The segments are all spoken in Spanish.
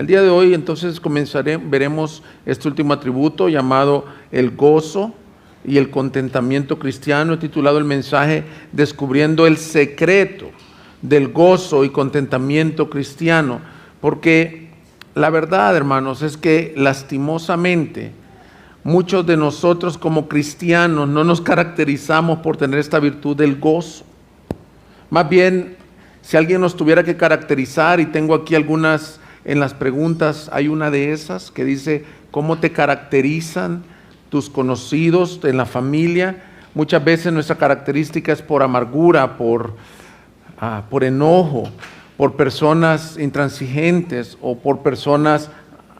El día de hoy entonces veremos este último atributo llamado el gozo y el contentamiento cristiano. He titulado el mensaje Descubriendo el secreto del gozo y contentamiento cristiano, porque la verdad, hermanos, es que lastimosamente muchos de nosotros como cristianos no nos caracterizamos por tener esta virtud del gozo. Más bien, si alguien nos tuviera que caracterizar, y tengo aquí algunas en las preguntas, hay una de esas que dice, ¿cómo te caracterizan tus conocidos en la familia? Muchas veces nuestra característica es por amargura, por enojo, por personas intransigentes o por personas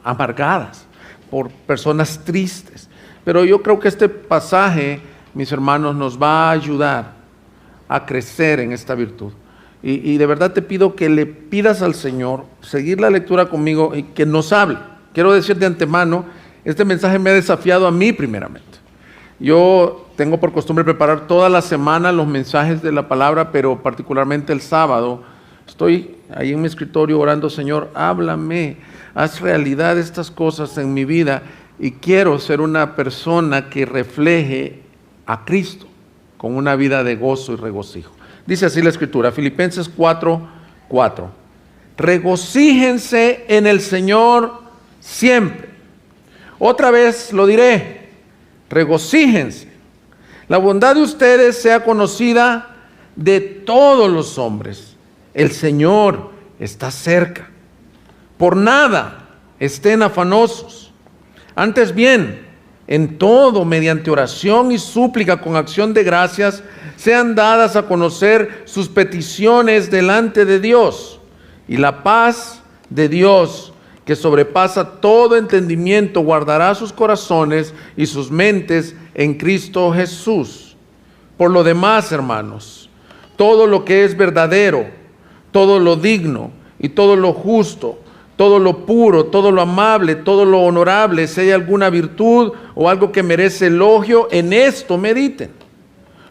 amargadas, por personas tristes. Pero yo creo que este pasaje, mis hermanos, nos va a ayudar a crecer en esta virtud. Y de verdad te pido que le pidas al Señor seguir la lectura conmigo y que nos hable. Quiero decir de antemano, este mensaje me ha desafiado a mí primeramente. Yo tengo por costumbre preparar toda la semana los mensajes de la palabra, pero particularmente el sábado estoy ahí en mi escritorio orando, Señor, háblame, haz realidad estas cosas en mi vida, y quiero ser una persona que refleje a Cristo con una vida de gozo y regocijo. Dice así la Escritura, Filipenses 4:4. Regocíjense en el Señor siempre. Otra vez lo diré, regocíjense. La bondad de ustedes sea conocida de todos los hombres. El Señor está cerca. Por nada estén afanosos. Antes bien, en todo, mediante oración y súplica con acción de gracias, sean dadas a conocer sus peticiones delante de Dios. Y la paz de Dios, que sobrepasa todo entendimiento, guardará sus corazones y sus mentes en Cristo Jesús. Por lo demás, hermanos, todo lo que es verdadero, todo lo digno y todo lo justo, todo lo puro, todo lo amable, todo lo honorable, si hay alguna virtud o algo que merece elogio, en esto mediten.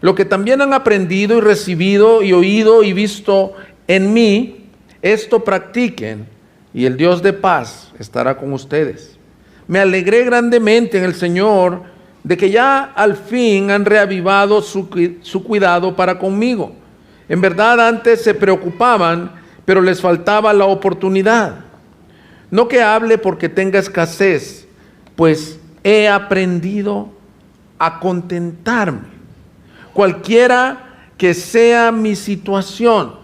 Lo que también han aprendido y recibido y oído y visto en mí, esto practiquen, y el Dios de paz estará con ustedes. Me alegré grandemente en el Señor de que ya al fin han reavivado su cuidado para conmigo. En verdad antes se preocupaban, pero les faltaba la oportunidad. No que hable porque tenga escasez, pues he aprendido a contentarme, cualquiera que sea mi situación.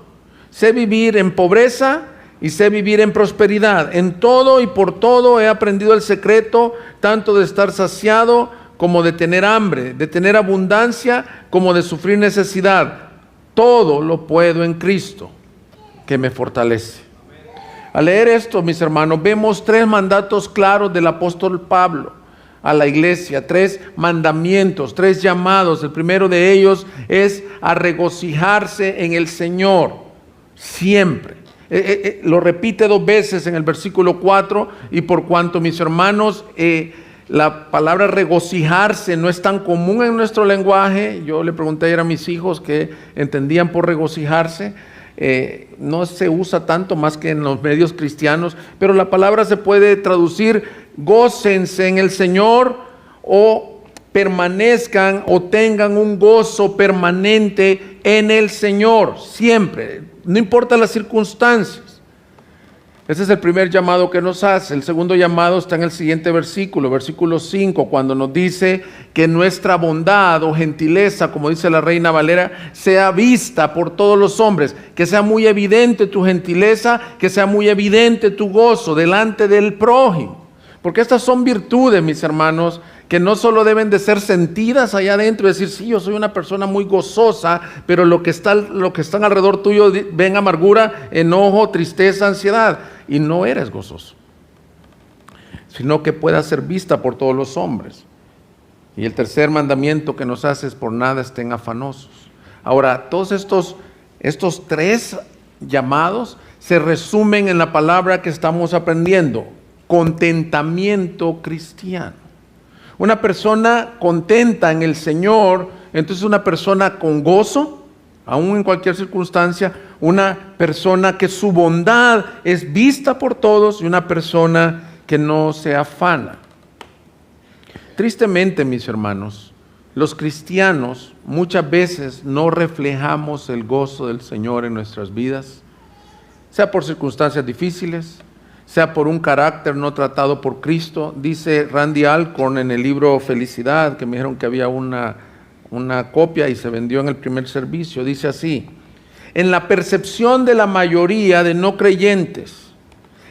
Sé vivir en pobreza y sé vivir en prosperidad. En todo y por todo he aprendido el secreto, tanto de estar saciado como de tener hambre, de tener abundancia como de sufrir necesidad. Todo lo puedo en Cristo, que me fortalece. Al leer esto, mis hermanos, vemos 3 mandatos claros del apóstol Pablo a la iglesia, 3 mandamientos, 3 llamados. El primero de ellos es a regocijarse en el Señor, siempre. Lo repite 2 veces en el versículo 4, y por cuanto, mis hermanos, la palabra regocijarse no es tan común en nuestro lenguaje. Yo le pregunté ayer a mis hijos qué entendían por regocijarse. No se usa tanto más que en los medios cristianos, pero la palabra se puede traducir gócense en el Señor, o permanezcan o tengan un gozo permanente en el Señor, siempre, no importa las circunstancias. Ese es el primer llamado que nos hace. El segundo llamado está en el siguiente versículo, versículo 5, cuando nos dice que nuestra bondad o gentileza, como dice la Reina Valera, sea vista por todos los hombres, que sea muy evidente tu gentileza, que sea muy evidente tu gozo delante del prójimo. Porque estas son virtudes, mis hermanos, que no solo deben de ser sentidas allá adentro y decir, sí, yo soy una persona muy gozosa, pero lo que están alrededor tuyo ven amargura, enojo, tristeza, ansiedad, y no eres gozoso, sino que pueda ser vista por todos los hombres. Y el tercer mandamiento que nos hace es: por nada estén afanosos. Ahora, todos estos 3 llamados se resumen en la palabra que estamos aprendiendo: contentamiento cristiano. Una persona contenta en el Señor, entonces una persona con gozo, aún en cualquier circunstancia, una persona que su bondad es vista por todos y una persona que no se afana. Tristemente, mis hermanos, los cristianos muchas veces no reflejamos el gozo del Señor en nuestras vidas, sea por circunstancias difíciles, sea por un carácter no tratado por Cristo. Dice Randy Alcorn en el libro Felicidad, que me dijeron que había una copia y se vendió en el primer servicio, dice así: en la percepción de la mayoría de no creyentes,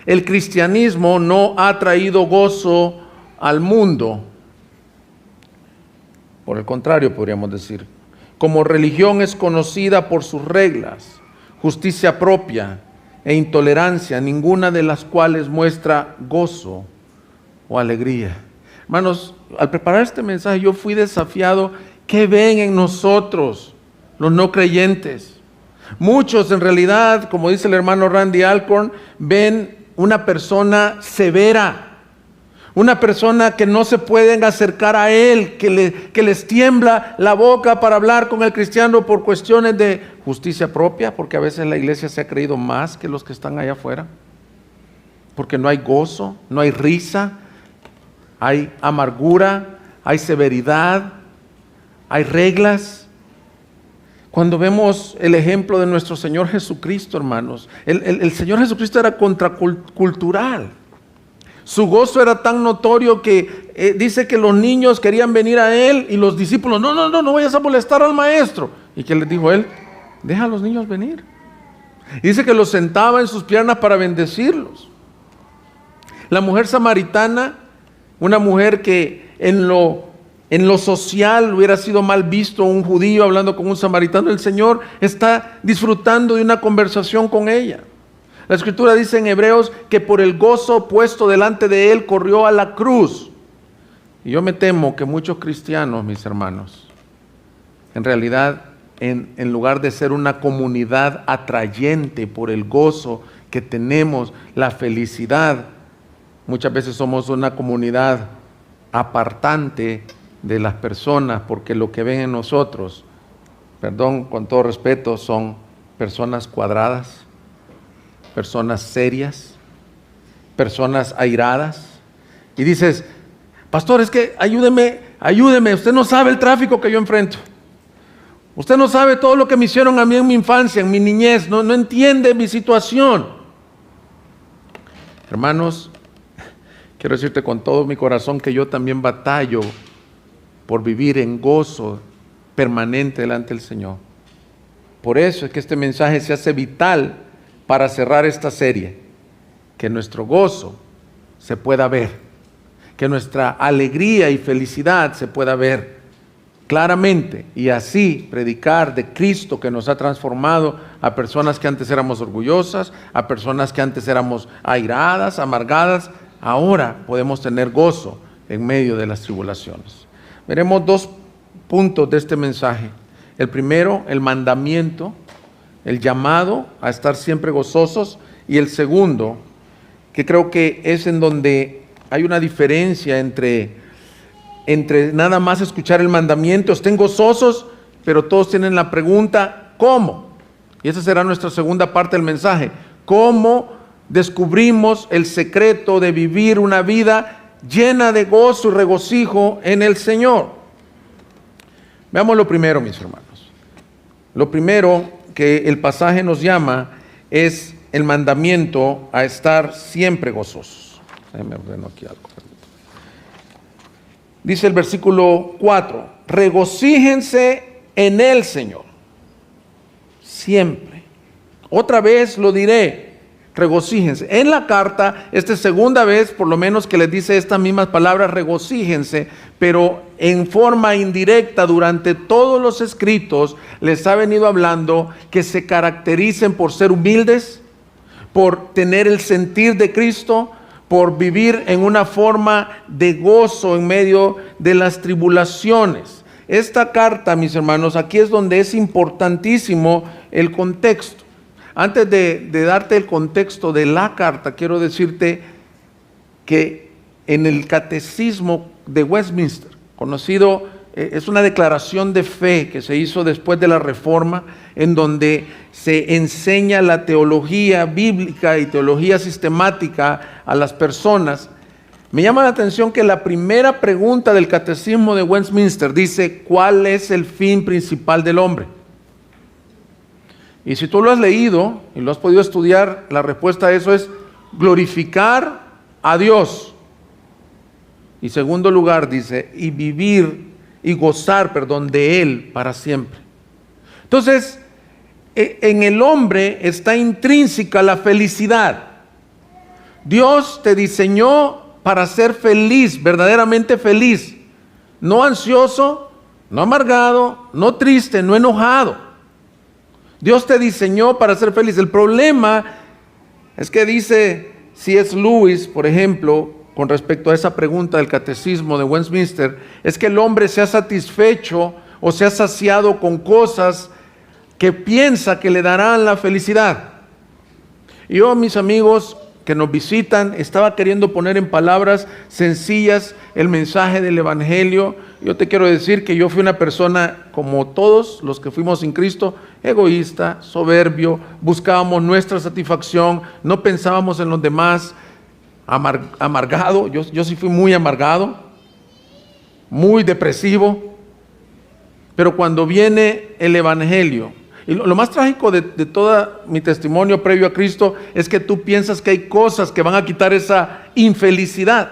el cristianismo no ha traído gozo al mundo. Por el contrario, podríamos decir, como religión es conocida por sus reglas, justicia propia e intolerancia, ninguna de las cuales muestra gozo o alegría. Hermanos, al preparar este mensaje yo fui desafiado. ¿Qué ven en nosotros los no creyentes? Muchos en realidad, como dice el hermano Randy Alcorn, ven una persona severa, una persona que no se pueden acercar a él, que les tiembla la boca para hablar con el cristiano por cuestiones de justicia propia, porque a veces la iglesia se ha creído más que los que están allá afuera, porque no hay gozo, no hay risa, hay amargura, hay severidad, hay reglas. Cuando vemos el ejemplo de nuestro Señor Jesucristo, hermanos, el Señor Jesucristo era contracultural. Su gozo era tan notorio que dice que los niños querían venir a Él y los discípulos, no vayas a molestar al maestro. ¿Y qué les dijo Él? Deja a los niños venir. Y dice que los sentaba en sus piernas para bendecirlos. La mujer samaritana, una mujer que en lo social hubiera sido mal visto un judío hablando con un samaritano, el Señor está disfrutando de una conversación con ella. La Escritura dice en Hebreos que por el gozo puesto delante de Él corrió a la cruz. Y yo me temo que muchos cristianos, mis hermanos, en realidad, en lugar de ser una comunidad atrayente por el gozo que tenemos, la felicidad, muchas veces somos una comunidad apartante de las personas, porque lo que ven en nosotros, perdón, con todo respeto, son personas cuadradas, personas serias, personas airadas. Y dices, pastor, es que ayúdeme, usted no sabe el tráfico que yo enfrento. Usted no sabe todo lo que me hicieron a mí en mi infancia, en mi niñez, no entiende mi situación. Hermanos, quiero decirte con todo mi corazón que yo también batallo por vivir en gozo permanente delante del Señor. Por eso es que este mensaje se hace vital para cerrar esta serie, que nuestro gozo se pueda ver, que nuestra alegría y felicidad se pueda ver claramente, y así predicar de Cristo que nos ha transformado a personas que antes éramos orgullosas, a personas que antes éramos airadas, amargadas. Ahora podemos tener gozo en medio de las tribulaciones. Veremos dos puntos de este mensaje. El primero, el mandamiento, el llamado a estar siempre gozosos, y el segundo, que creo que es en donde hay una diferencia entre nada más escuchar el mandamiento, estén gozosos, pero todos tienen la pregunta, ¿cómo? Y esa será nuestra segunda parte del mensaje. ¿Cómo descubrimos el secreto de vivir una vida llena de gozo y regocijo en el Señor? Veamos lo primero, mis hermanos. Lo primero que el pasaje nos llama es el mandamiento a estar siempre gozosos. Me ordeno aquí algo. Dice el versículo 4, regocíjense en el Señor, siempre. Otra vez lo diré, regocíjense. En la carta, esta es segunda vez, por lo menos, que les dice estas mismas palabras, regocíjense, pero en forma indirecta durante todos los escritos les ha venido hablando que se caractericen por ser humildes, por tener el sentir de Cristo, por vivir en una forma de gozo en medio de las tribulaciones. Esta carta, mis hermanos, aquí es donde es importantísimo el contexto. Antes de darte el contexto de la carta, quiero decirte que en el Catecismo de Westminster, conocido es una declaración de fe que se hizo después de la Reforma, en donde se enseña la teología bíblica y teología sistemática a las personas. Me llama la atención que la primera pregunta del Catecismo de Westminster dice: ¿cuál es el fin principal del hombre? Y si tú lo has leído y lo has podido estudiar, la respuesta a eso es glorificar a Dios. Y segundo lugar dice, y vivir y gozar, de Él para siempre. Entonces, en el hombre está intrínseca la felicidad. Dios te diseñó para ser feliz, verdaderamente feliz, no ansioso, no amargado, no triste, no enojado. Dios te diseñó para ser feliz. El problema es que dice C.S. Lewis, por ejemplo, con respecto a esa pregunta del Catecismo de Westminster, es que el hombre se ha satisfecho o se ha saciado con cosas que piensa que le darán la felicidad. Y yo, mis amigos que nos visitan, estaba queriendo poner en palabras sencillas el mensaje del Evangelio. Yo te quiero decir que yo fui una persona, como todos los que fuimos sin Cristo, egoísta, soberbio, buscábamos nuestra satisfacción, no pensábamos en los demás, amargado. Yo sí fui muy amargado, muy depresivo. Pero cuando viene el Evangelio, y lo más trágico de todo mi testimonio previo a Cristo es que tú piensas que hay cosas que van a quitar esa infelicidad.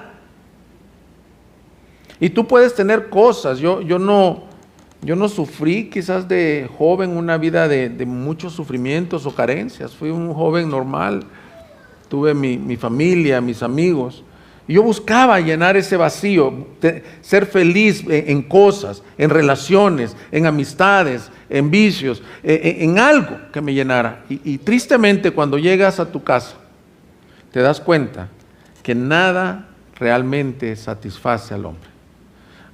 Y tú puedes tener cosas. Yo no sufrí quizás de joven una vida de muchos sufrimientos o carencias. Fui un joven normal. Tuve mi familia, mis amigos. Y yo buscaba llenar ese vacío, ser feliz en cosas, en relaciones, en amistades, en vicios, en algo que me llenara. Y tristemente, cuando llegas a tu casa, te das cuenta que nada realmente satisface al hombre.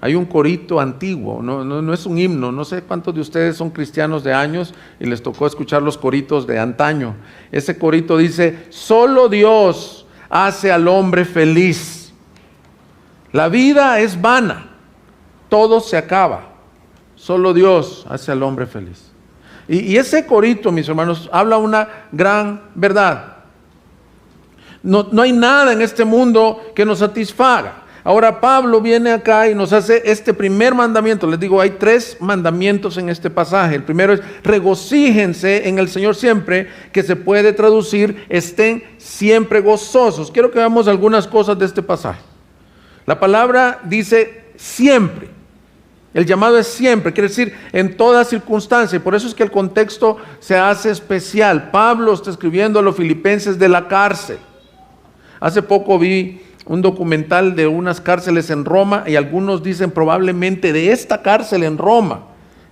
Hay un corito antiguo, no es un himno. No sé cuántos de ustedes son cristianos de años y les tocó escuchar los coritos de antaño. Ese corito dice: solo Dios hace al hombre feliz. La vida es vana, todo se acaba. Solo Dios hace al hombre feliz. Y ese corito, mis hermanos, habla una gran verdad. No hay nada en este mundo que nos satisfaga. Ahora Pablo viene acá y nos hace este primer mandamiento. Les digo, hay 3 mandamientos en este pasaje. El primero es: regocíjense en el Señor siempre, que se puede traducir: estén siempre gozosos. Quiero que veamos algunas cosas de este pasaje. La palabra dice siempre. El llamado es siempre, quiere decir en toda circunstancia. Y por eso es que el contexto se hace especial. Pablo está escribiendo a los filipenses de la cárcel. Hace poco vi un documental de unas cárceles en Roma, y algunos dicen probablemente de esta cárcel en Roma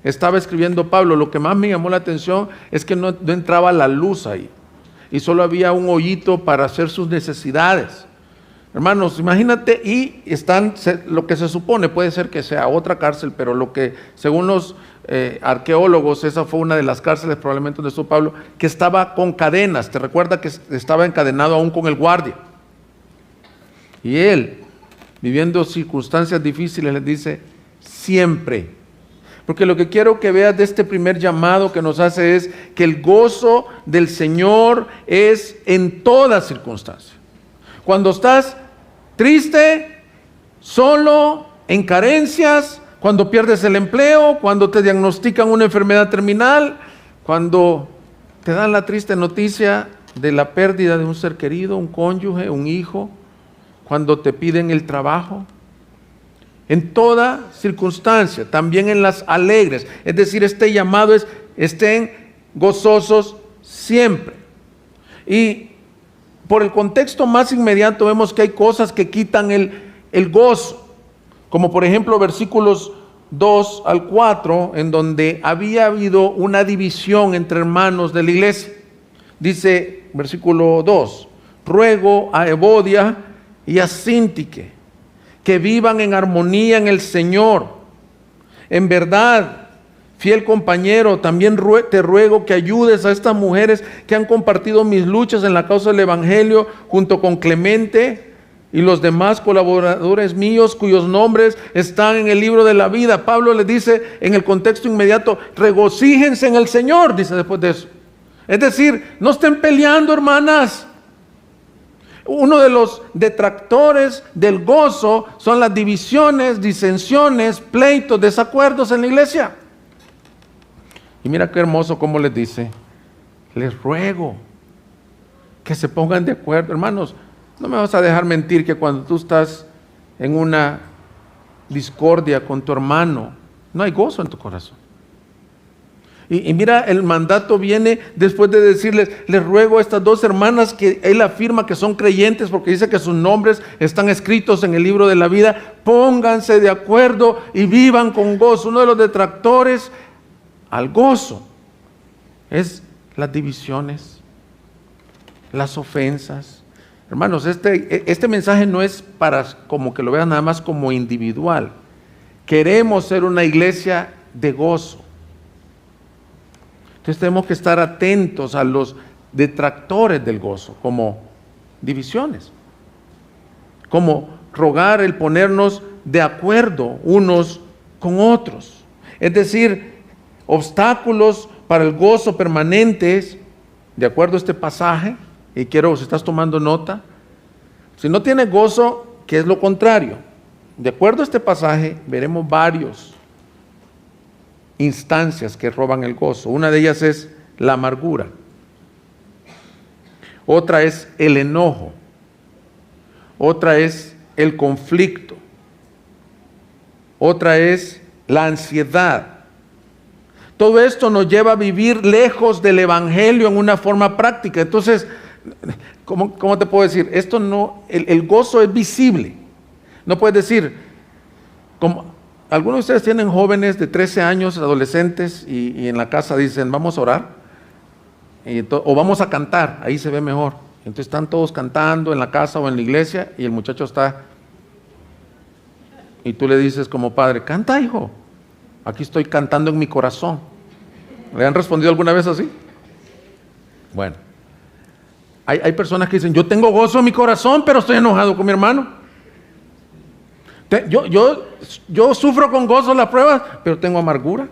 estaba escribiendo Pablo. Lo que más me llamó la atención es que no entraba la luz ahí, y solo había un hoyito para hacer sus necesidades. Hermanos, imagínate, y están, lo que se supone, puede ser que sea otra cárcel, pero lo que, según los arqueólogos, esa fue una de las cárceles probablemente donde estuvo Pablo, que estaba con cadenas. Te recuerda que estaba encadenado aún con el guardia. Y él, viviendo circunstancias difíciles, les dice siempre. Porque lo que quiero que veas de este primer llamado que nos hace es que el gozo del Señor es en toda circunstancia. Cuando estás triste, solo, en carencias, cuando pierdes el empleo, cuando te diagnostican una enfermedad terminal, cuando te dan la triste noticia de la pérdida de un ser querido, un cónyuge, un hijo, cuando te piden el trabajo, en toda circunstancia, también en las alegres. Es decir, este llamado es: estén gozosos siempre. Y por el contexto más inmediato vemos que hay cosas que quitan el gozo, como por ejemplo versículos 2 al 4, en donde había habido una división entre hermanos de la iglesia. Dice versículo 2: ruego a Evodia y a Síntique que vivan en armonía en el Señor. En verdad, fiel compañero, también te ruego que ayudes a estas mujeres que han compartido mis luchas en la causa del Evangelio junto con Clemente, y los demás colaboradores míos cuyos nombres están en el libro de la vida. Pablo les dice en el contexto inmediato, regocíjense en el Señor, dice después de eso. Es decir, no estén peleando, hermanas. Uno de los detractores del gozo son las divisiones, disensiones, pleitos, desacuerdos en la iglesia. Y mira qué hermoso cómo les dice, les ruego que se pongan de acuerdo. Hermanos, no me vas a dejar mentir que cuando tú estás en una discordia con tu hermano, no hay gozo en tu corazón. Y mira, el mandato viene después de decirles, les ruego a estas dos hermanas que él afirma que son creyentes porque dice que sus nombres están escritos en el libro de la vida, pónganse de acuerdo y vivan con gozo. Uno de los detractores al gozo es las divisiones, las ofensas. Hermanos, este mensaje no es para como que lo vean nada más como individual. Queremos ser una iglesia de gozo. Entonces tenemos que estar atentos a los detractores del gozo, como divisiones, como rogar el ponernos de acuerdo unos con otros. Es decir, obstáculos para el gozo permanentes, de acuerdo a este pasaje, y quiero, si estás tomando nota, si no tienes gozo, ¿qué es lo contrario? De acuerdo a este pasaje, veremos varios instancias que roban el gozo. Una de ellas es la amargura. Otra es el enojo. Otra es el conflicto. Otra es la ansiedad. Todo esto nos lleva a vivir lejos del evangelio en una forma práctica. Entonces, ¿cómo te puedo decir? Esto no, el gozo es visible. No puedes decir, como algunos de ustedes tienen jóvenes de 13 años, adolescentes, y en la casa dicen, vamos a orar, o vamos a cantar, ahí se ve mejor. Entonces están todos cantando en la casa o en la iglesia, y el muchacho está, y tú le dices como padre, canta, hijo, aquí estoy cantando en mi corazón. ¿Le han respondido alguna vez así? Bueno, hay personas que dicen, yo tengo gozo en mi corazón, pero estoy enojado con mi hermano. Yo sufro con gozo las pruebas, pero tengo amargura,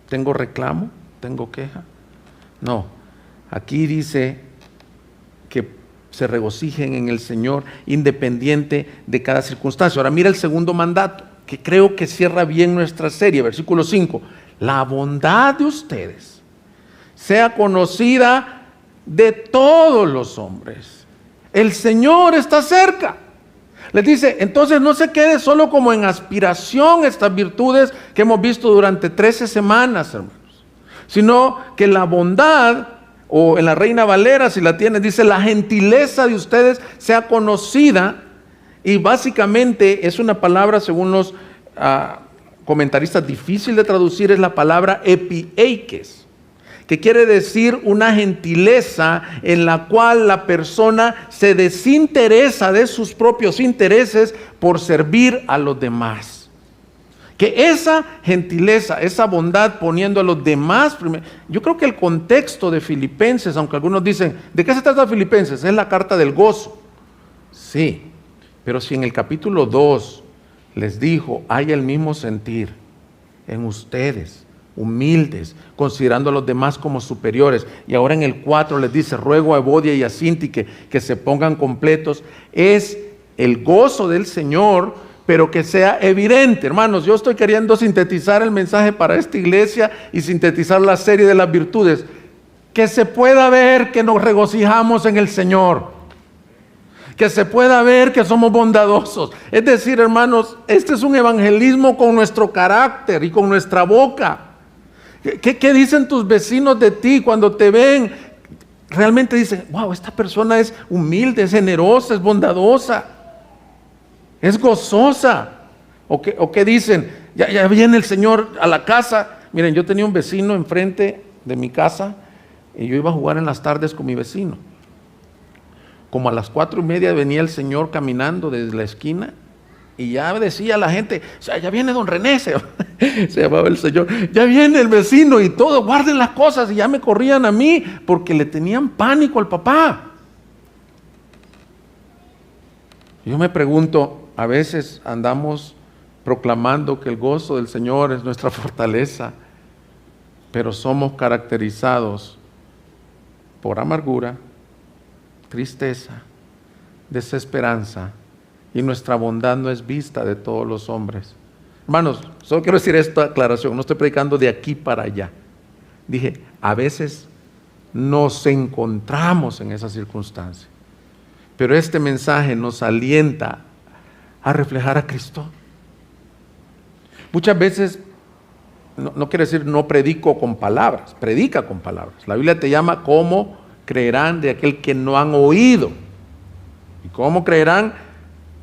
tengo reclamo, tengo queja. No, aquí dice que se regocijen en el Señor independiente de cada circunstancia. Ahora mira el segundo mandato, que creo que cierra bien nuestra serie, versículo 5. La bondad de ustedes sea conocida de todos los hombres. El Señor está cerca. Les dice, entonces no se quede solo como en aspiración estas virtudes que hemos visto durante 13 semanas, hermanos, sino que la bondad, o en la Reina Valera, si la tienes, dice, la gentileza de ustedes sea conocida, y básicamente es una palabra, según los comentaristas, difícil de traducir, es la palabra epieikes, que quiere decir una gentileza en la cual la persona se desinteresa de sus propios intereses por servir a los demás. Que esa gentileza, esa bondad poniendo a los demás primero. Yo creo que el contexto de Filipenses, aunque algunos dicen, ¿de qué se trata Filipenses? Es la carta del gozo. Sí, pero si en el capítulo 2 les dijo, hay el mismo sentir en ustedes, humildes, considerando a los demás como superiores, y ahora en el 4 les dice, ruego a Evodia y a Síntique que se pongan completos, es el gozo del Señor, pero que sea evidente. Hermanos, yo estoy queriendo sintetizar el mensaje para esta iglesia y sintetizar la serie de las virtudes, que se pueda ver que nos regocijamos en el Señor, que se pueda ver que somos bondadosos. Es decir, hermanos, este es un evangelismo con nuestro carácter y con nuestra boca. ¿Qué dicen tus vecinos de ti cuando te ven? Realmente dicen, wow, esta persona es humilde, es generosa, es bondadosa, es gozosa. ¿O qué dicen? Ya viene el Señor a la casa. Miren, yo tenía un vecino enfrente de mi casa y yo iba a jugar en las tardes con mi vecino. Como a las 4:30 venía el Señor caminando desde la esquina y ya decía la gente, o sea, ya viene don René, se llamaba el Señor, ya viene el vecino y todo, guarden las cosas, y ya me corrían a mí porque le tenían pánico al papá. Yo me pregunto, a veces andamos proclamando que el gozo del Señor es nuestra fortaleza, pero somos caracterizados por amargura, tristeza, desesperanza, y nuestra bondad no es vista de todos los hombres. Hermanos, solo quiero decir esta aclaración, no estoy predicando de aquí para allá. Dije, a veces nos encontramos en esa circunstancia, pero este mensaje nos alienta a reflejar a Cristo. Muchas veces, no quiere decir no predico con palabras, predica con palabras. La Biblia te llama cómo creerán de aquel que no han oído. ¿Y cómo creerán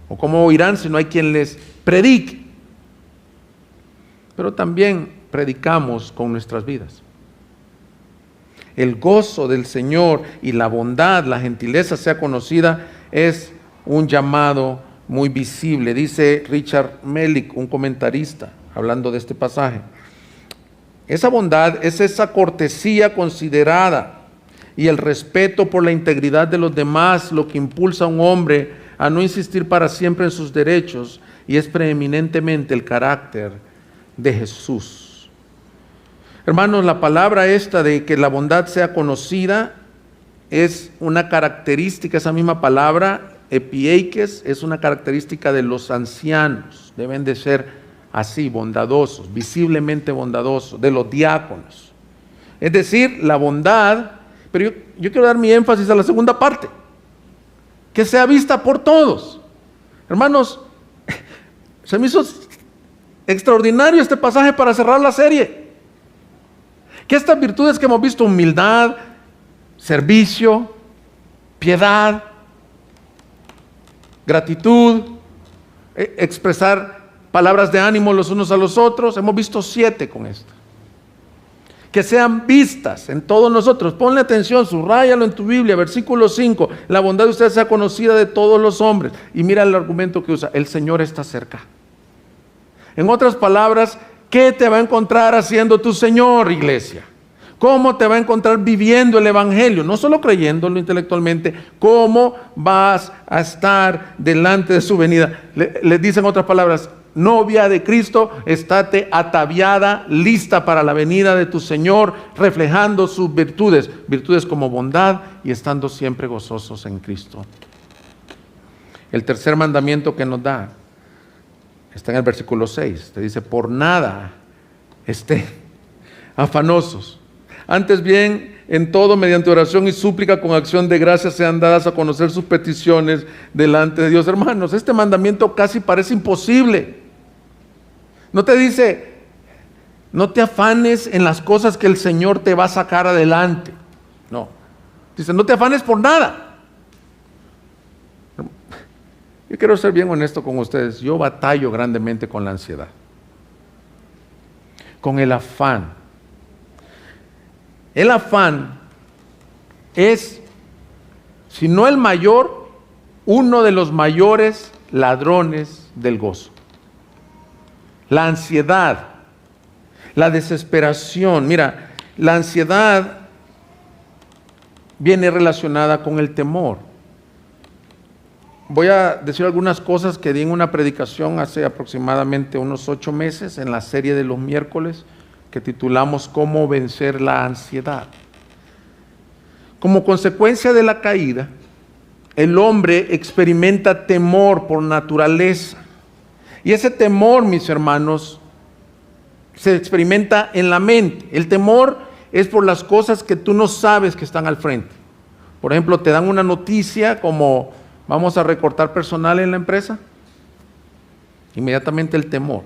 o cómo oirán si no hay quien les predique? Pero también predicamos con nuestras vidas. El gozo del Señor y la bondad, la gentileza sea conocida, es un llamado muy visible. Dice Richard Melick, un comentarista, hablando de este pasaje. Esa bondad es esa cortesía considerada y el respeto por la integridad de los demás lo que impulsa a un hombre a no insistir para siempre en sus derechos, y es preeminentemente el carácter de Jesús. Hermanos, la palabra esta de que la bondad sea conocida es una característica, esa misma palabra, epieikes, es una característica de los ancianos. Deben de ser así, bondadosos, visiblemente bondadosos, de los diáconos. Es decir, la bondad, pero yo quiero dar mi énfasis a la segunda parte, que sea vista por todos. Hermanos, se me hizo extraordinario este pasaje para cerrar la serie. Que estas virtudes que hemos visto, humildad, servicio, piedad, gratitud, expresar palabras de ánimo los unos a los otros, hemos visto 7 con esto. Que sean vistas en todos nosotros. Ponle atención, subráyalo en tu Biblia, versículo 5. La bondad de ustedes sea conocida de todos los hombres. Y mira el argumento que usa: el Señor está cerca. En otras palabras, ¿qué te va a encontrar haciendo tu Señor, iglesia? ¿Cómo te va a encontrar viviendo el Evangelio? No solo creyéndolo intelectualmente, ¿cómo vas a estar delante de su venida? Le dicen otras palabras: novia de Cristo, estate ataviada, lista para la venida de tu Señor, reflejando sus virtudes, virtudes como bondad, y estando siempre gozosos en Cristo. El tercer mandamiento que nos da está en el versículo 6, te dice: por nada estén afanosos, antes bien, en todo, mediante oración y súplica con acción de gracias, sean dadas a conocer sus peticiones delante de Dios. Hermanos, este mandamiento casi parece imposible. No te dice, no te afanes en las cosas que el Señor te va a sacar adelante. No. Dice, no te afanes por nada. Yo quiero ser bien honesto con ustedes. Yo batallo grandemente con la ansiedad, con el afán. El afán es, si no el mayor, uno de los mayores ladrones del gozo. La ansiedad, la desesperación. Mira, la ansiedad viene relacionada con el temor. Voy a decir algunas cosas que di en una predicación hace aproximadamente unos 8 meses en la serie de los miércoles que titulamos ¿Cómo vencer la ansiedad? Como consecuencia de la caída, el hombre experimenta temor por naturaleza. Y ese temor, mis hermanos, se experimenta en la mente. El temor es por las cosas que tú no sabes que están al frente. Por ejemplo, te dan una noticia como vamos a recortar personal en la empresa. Inmediatamente el temor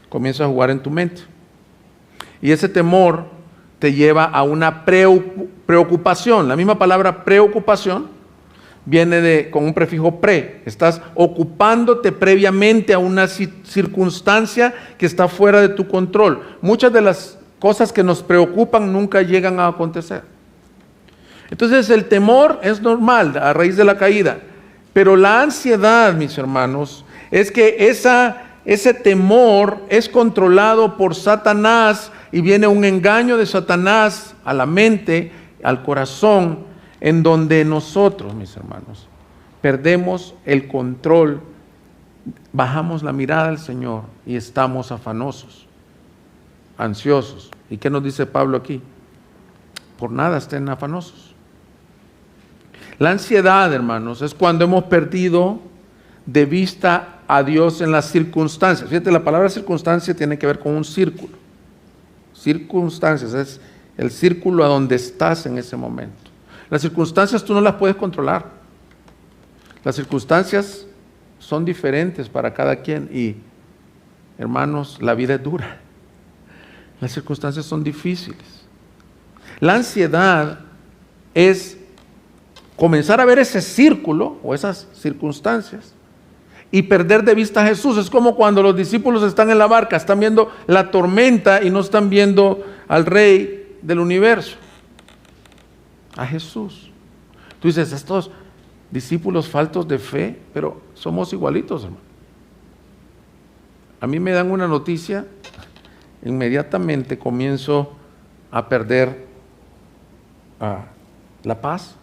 comienza a jugar en tu mente. Y ese temor te lleva a una preocupación. La misma palabra preocupación viene con un prefijo pre. Estás ocupándote previamente a una circunstancia que está fuera de tu control. Muchas de las cosas que nos preocupan nunca llegan a acontecer. Entonces el temor es normal a raíz de la caída. Pero la ansiedad, mis hermanos, es que ese temor es controlado por Satanás y viene un engaño de Satanás a la mente, al corazón, en donde nosotros, mis hermanos, perdemos el control, bajamos la mirada al Señor y estamos afanosos, ansiosos. ¿Y qué nos dice Pablo aquí? Por nada estén afanosos. La ansiedad, hermanos, es cuando hemos perdido de vista a Dios en las circunstancias. Fíjate, la palabra circunstancia tiene que ver con un círculo. Circunstancias es el círculo a donde estás en ese momento. Las circunstancias tú no las puedes controlar. Las circunstancias son diferentes para cada quien y, hermanos, la vida es dura. Las circunstancias son difíciles. La ansiedad es comenzar a ver ese círculo o esas circunstancias y perder de vista a Jesús. Es como cuando los discípulos están en la barca, están viendo la tormenta y no están viendo al Rey del universo, a Jesús. Tú dices, estos discípulos faltos de fe, pero somos igualitos, hermano. A mí me dan una noticia, inmediatamente comienzo a perder la paz.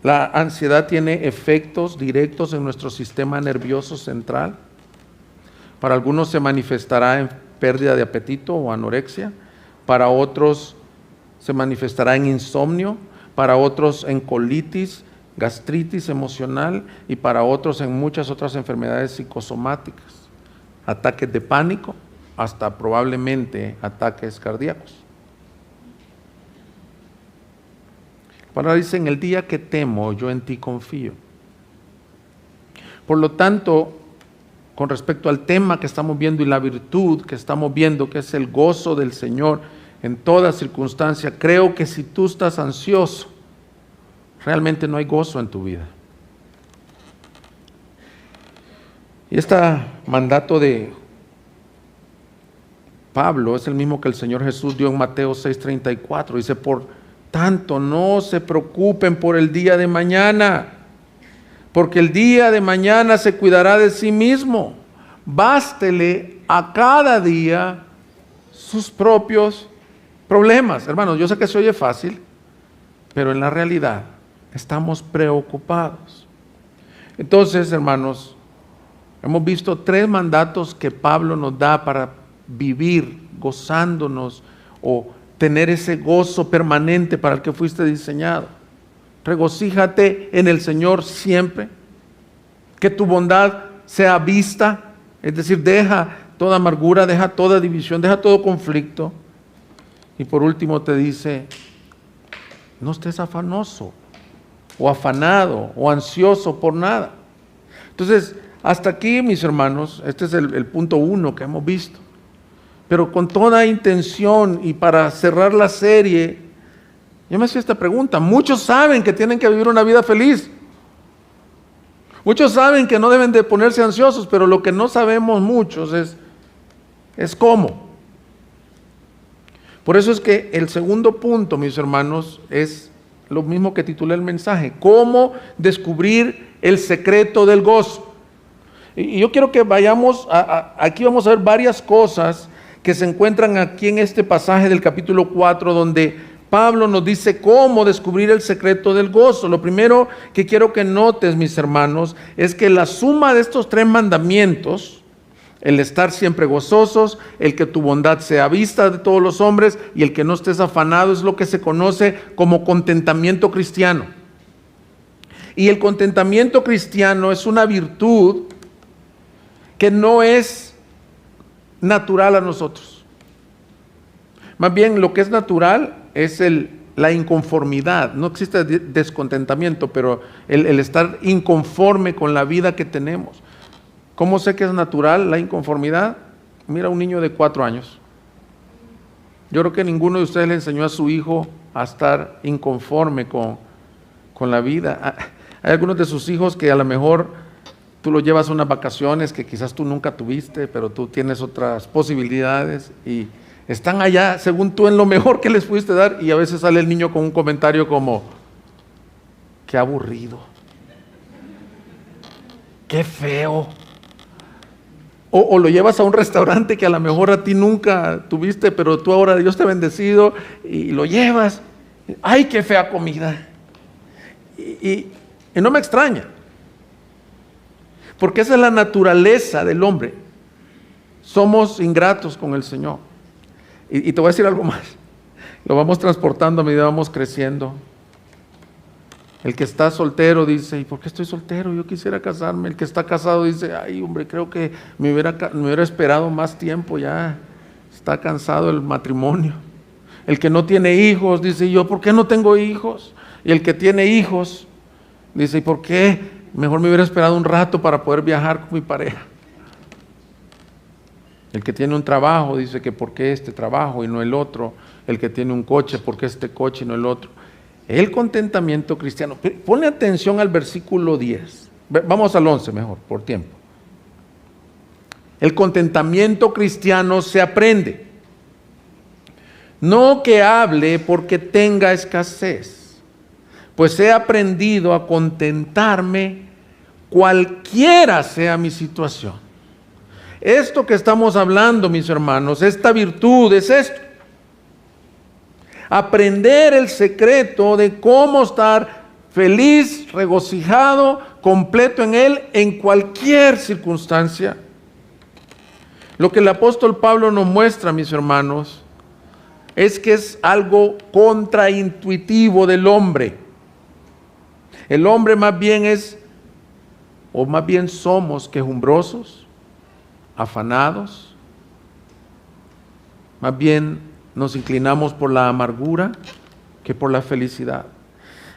La ansiedad tiene efectos directos en nuestro sistema nervioso central. Para algunos se manifestará en pérdida de apetito o anorexia, para otros se manifestará en insomnio, para otros en colitis, gastritis emocional y para otros en muchas otras enfermedades psicosomáticas, ataques de pánico, hasta probablemente ataques cardíacos. La palabra dice, en el día que temo, yo en ti confío. Por lo tanto, con respecto al tema que estamos viendo y la virtud que estamos viendo, que es el gozo del Señor en toda circunstancia, creo que si tú estás ansioso, realmente no hay gozo en tu vida. Y este mandato de Pablo es el mismo que el Señor Jesús dio en Mateo 6:34. Dice, por tanto, no se preocupen por el día de mañana, porque el día de mañana se cuidará de sí mismo. Bástele a cada día sus propios problemas. Hermanos, yo sé que se oye fácil, pero en la realidad estamos preocupados. Entonces, hermanos, hemos visto 3 mandatos que Pablo nos da para vivir gozándonos o tener ese gozo permanente para el que fuiste diseñado. Regocíjate en el Señor siempre, que tu bondad sea vista, es decir, deja toda amargura, deja toda división, deja todo conflicto. Y por último te dice, no estés afanoso o afanado o ansioso por nada. Entonces, hasta aquí, mis hermanos, este es el punto 1 que hemos visto. Pero con toda intención y para cerrar la serie, yo me hacía esta pregunta. Muchos saben que tienen que vivir una vida feliz. Muchos saben que no deben de ponerse ansiosos, pero lo que no sabemos muchos es cómo. Por eso es que el segundo punto, mis hermanos, es lo mismo que titulé el mensaje. ¿Cómo descubrir el secreto del gozo? Y yo quiero que vayamos, aquí vamos a ver varias cosas que se encuentran aquí en este pasaje del capítulo 4, donde Pablo nos dice cómo descubrir el secreto del gozo. Lo primero que quiero que notes, mis hermanos, es que la suma de estos 3 mandamientos, el estar siempre gozosos, el que tu bondad sea vista de todos los hombres y el que no estés afanado, es lo que se conoce como contentamiento cristiano. Y el contentamiento cristiano es una virtud que no es natural a nosotros. Más bien lo que es natural es la inconformidad. No existe descontentamiento, pero el estar inconforme con la vida que tenemos. ¿Cómo sé que es natural la inconformidad? Mira un niño de 4 años. Yo creo que ninguno de ustedes le enseñó a su hijo a estar inconforme con la vida. Hay algunos de sus hijos que a lo mejor tú los llevas a unas vacaciones que quizás tú nunca tuviste, pero tú tienes otras posibilidades y están allá, según tú, en lo mejor que les pudiste dar, y a veces sale el niño con un comentario como, qué aburrido, qué feo. O lo llevas a un restaurante que a lo mejor a ti nunca tuviste, pero tú ahora, Dios te ha bendecido, y lo llevas, ¡ay, qué fea comida! Y no me extraña. Porque esa es la naturaleza del hombre. Somos ingratos con el Señor. Y te voy a decir algo más. Lo vamos transportando a medida que vamos creciendo. El que está soltero dice, ¿y por qué estoy soltero? Yo quisiera casarme. El que está casado dice, ay hombre, creo que me hubiera esperado más tiempo, ya está cansado el matrimonio. El que no tiene hijos dice, ¿yo por qué no tengo hijos? Y el que tiene hijos dice, ¿y por qué? Mejor me hubiera esperado un rato para poder viajar con mi pareja. El que tiene un trabajo dice que ¿por qué este trabajo y no el otro? El que tiene un coche, ¿por qué este coche y no el otro? El contentamiento cristiano. Pone atención al versículo 10. Vamos al 11 mejor, por tiempo. El contentamiento cristiano se aprende. No que hable porque tenga escasez, pues he aprendido a contentarme cualquiera sea mi situación. Esto que estamos hablando, mis hermanos, esta virtud es esto. Aprender el secreto de cómo estar feliz, regocijado, completo en Él, en cualquier circunstancia. Lo que el apóstol Pablo nos muestra, mis hermanos, es que es algo contraintuitivo del hombre. El hombre más bien es, o más bien somos quejumbrosos, afanados, más bien nos inclinamos por la amargura que por la felicidad.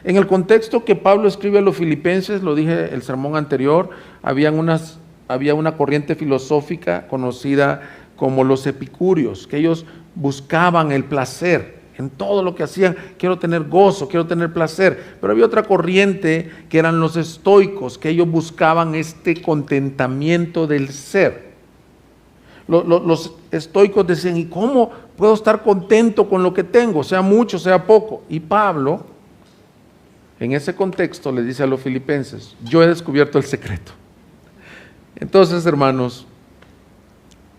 En el contexto que Pablo escribe a los filipenses, lo dije el sermón anterior, había una corriente filosófica conocida como los epicúreos, que ellos buscaban el placer en todo lo que hacían. Quiero tener gozo, quiero tener placer. Pero había otra corriente que eran los estoicos, que ellos buscaban este contentamiento del ser. Los estoicos decían, ¿y cómo puedo estar contento con lo que tengo? Sea mucho, sea poco. Y Pablo, en ese contexto, le dice a los filipenses, yo he descubierto el secreto. Entonces, hermanos,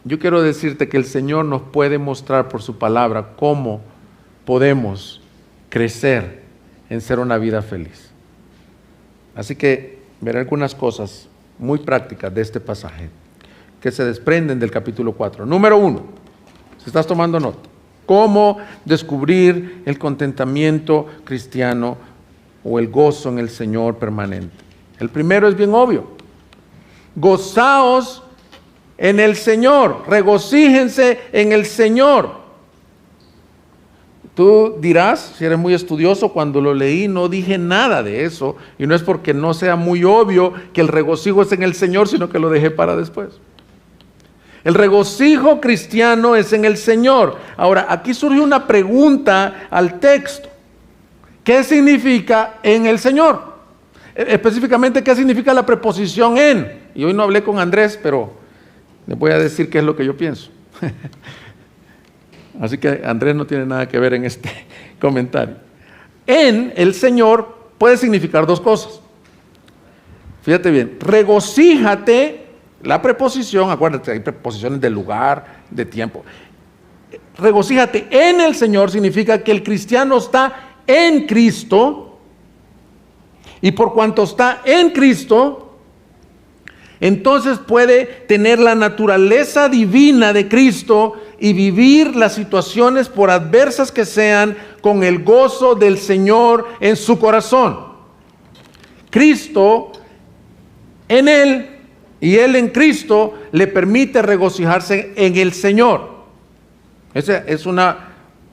yo quiero decirte que el Señor nos puede mostrar por su palabra cómo podemos crecer en ser una vida feliz. Así que veré algunas cosas muy prácticas de este pasaje que se desprenden del capítulo 4. Número 1, si estás tomando nota, cómo descubrir el contentamiento cristiano o el gozo en el Señor permanente. El primero es bien obvio. Gozaos en el Señor, regocíjense en el Señor. Tú dirás, si eres muy estudioso, cuando lo leí no dije nada de eso, y no es porque no sea muy obvio que el regocijo es en el Señor, sino que lo dejé para después. El regocijo cristiano es en el Señor. Ahora, aquí surge una pregunta al texto. ¿Qué significa en el Señor? Específicamente, ¿qué significa la preposición en? Y hoy no hablé con Andrés, pero les voy a decir qué es lo que yo pienso. Así que Andrés no tiene nada que ver en este comentario. En el Señor puede significar dos cosas. Fíjate bien, regocíjate, la preposición, acuérdate, hay preposiciones de lugar, de tiempo. Regocíjate en el Señor significa que el cristiano está en Cristo, y por cuanto está en Cristo, entonces puede tener la naturaleza divina de Cristo y vivir las situaciones, por adversas que sean, con el gozo del Señor en su corazón. Cristo en Él y Él en Cristo le permite regocijarse en el Señor. Esa es una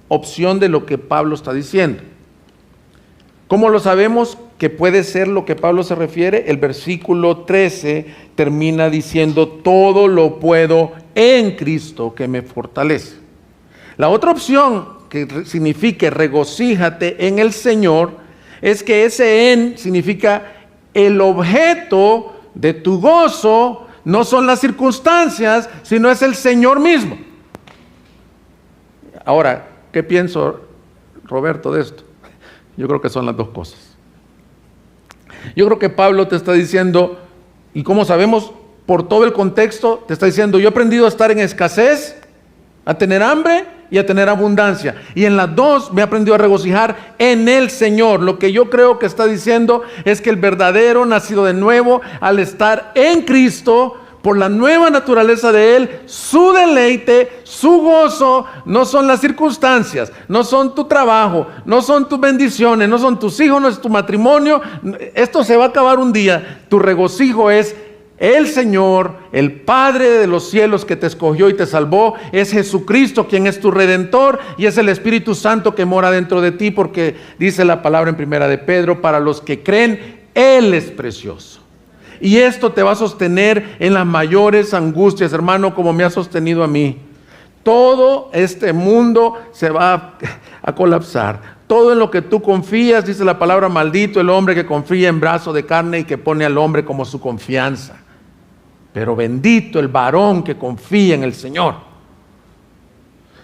opción de lo que Pablo está diciendo. ¿Cómo lo sabemos que puede ser lo que Pablo se refiere? El versículo 13 termina diciendo, todo lo puedo en Cristo que me fortalece. La otra opción que signifique regocíjate en el Señor es que ese en significa el objeto de tu gozo no son las circunstancias, sino es el Señor mismo. Ahora, ¿qué pienso, Roberto, de esto? Yo creo que son las dos cosas. Yo creo que Pablo te está diciendo, y como sabemos por todo el contexto, te está diciendo, yo he aprendido a estar en escasez, a tener hambre, y a tener abundancia. Y en las dos me he aprendido a regocijar en el Señor. Lo que yo creo que está diciendo es que el verdadero nacido de nuevo, al estar en Cristo, por la nueva naturaleza de Él, su deleite, su gozo, no son las circunstancias, no son tu trabajo, no son tus bendiciones, no son tus hijos, no es tu matrimonio. Esto se va a acabar un día. Tu regocijo es el Señor, el Padre de los cielos que te escogió y te salvó. Es Jesucristo quien es tu Redentor, y es el Espíritu Santo que mora dentro de ti, porque dice la palabra en primera de Pedro, para los que creen, Él es precioso. Y esto te va a sostener en las mayores angustias, hermano, como me ha sostenido a mí. Todo este mundo se va a colapsar. Todo en lo que tú confías, dice la palabra, maldito el hombre que confía en brazo de carne y que pone al hombre como su confianza. Pero bendito el varón que confía en el Señor.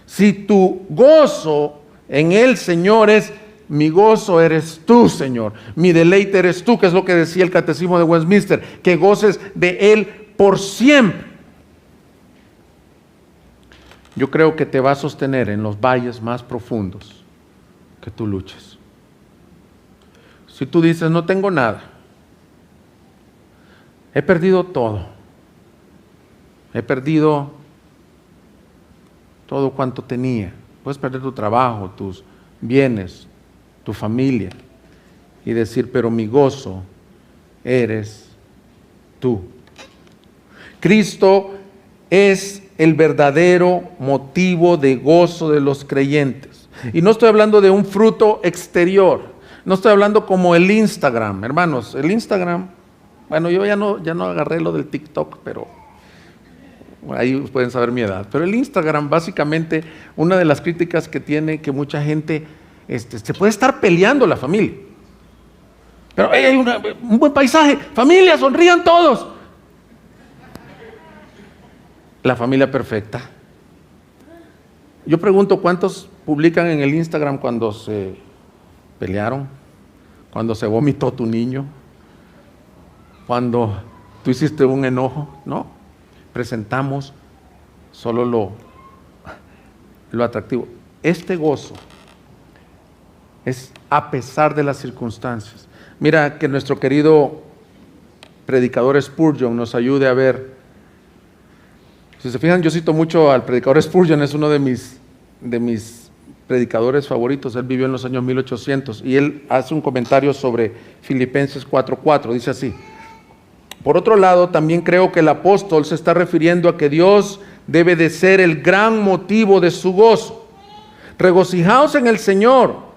Si tu gozo en el Señor es: mi gozo eres tú, Señor, mi deleite eres tú, que es lo que decía el Catecismo de Westminster, que goces de Él por siempre. Yo creo que te va a sostener en los valles más profundos que tú luches. Si tú dices: no tengo nada, he perdido todo, he perdido todo cuanto tenía. Puedes perder tu trabajo, tus bienes, tu familia, y decir: pero mi gozo eres tú. Cristo es el verdadero motivo de gozo de los creyentes. Y no estoy hablando de un fruto exterior, no estoy hablando como el Instagram, hermanos. El Instagram, bueno, yo ya no agarré lo del TikTok, pero ahí pueden saber mi edad. Pero el Instagram, básicamente, una de las críticas que tiene, que mucha gente se puede estar peleando la familia, pero hay un buen paisaje, familia, sonrían todos. La familia perfecta. Yo pregunto: ¿cuántos publican en el Instagram cuando se pelearon? Cuando se vomitó tu niño, cuando tú hiciste un enojo. No, presentamos solo lo atractivo. Este gozo es a pesar de las circunstancias. Mira, que nuestro querido predicador Spurgeon nos ayude a ver. Si se fijan, yo cito mucho al predicador Spurgeon, es uno de mis predicadores favoritos. Él vivió en los años 1800 y él hace un comentario sobre Filipenses 4:4. Dice así: por otro lado, también creo que el apóstol se está refiriendo a que Dios debe de ser el gran motivo de su gozo. Regocijaos en el Señor.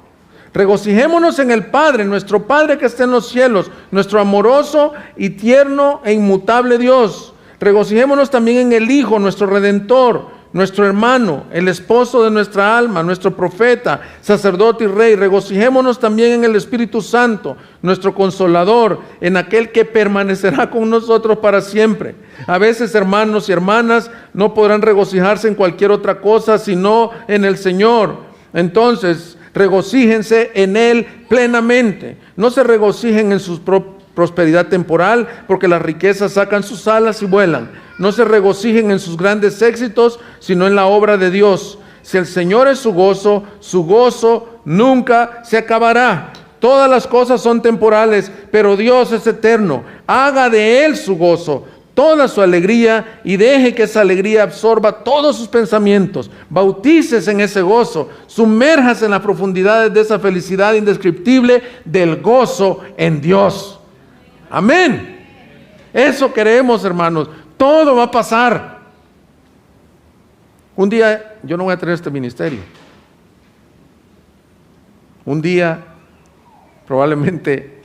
Regocijémonos en el Padre, nuestro Padre que está en los cielos, nuestro amoroso y tierno e inmutable Dios. Regocijémonos también en el Hijo, nuestro Redentor, nuestro hermano, el esposo de nuestra alma, nuestro profeta, sacerdote y rey. Regocijémonos también en el Espíritu Santo, nuestro Consolador, en aquel que permanecerá con nosotros para siempre. A veces, hermanos y hermanas, no podrán regocijarse en cualquier otra cosa sino en el Señor. Entonces, regocíjense en Él plenamente. No se regocijen en su prosperidad temporal, porque las riquezas sacan sus alas y vuelan. No se regocijen en sus grandes éxitos, sino en la obra de Dios. Si el Señor es su gozo nunca se acabará. Todas las cosas son temporales, pero Dios es eterno. Haga de Él su gozo, toda su alegría, y deje que esa alegría absorba todos sus pensamientos. Bautícese en ese gozo, sumérjase en las profundidades de esa felicidad indescriptible del gozo en Dios. Amén. Eso queremos, hermanos. Todo va a pasar. Un día yo no voy a tener este ministerio. Un día probablemente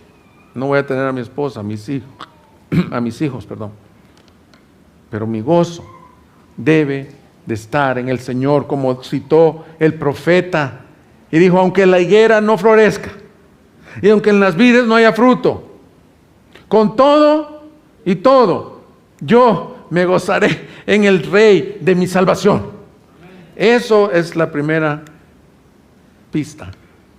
no voy a tener a mi esposa, a mis hijos, perdón. Pero mi gozo debe de estar en el Señor, como citó el profeta, y dijo: aunque la higuera no florezca y aunque en las vides no haya fruto, con todo y todo, yo me gozaré en el Rey de mi salvación. Eso es la primera pista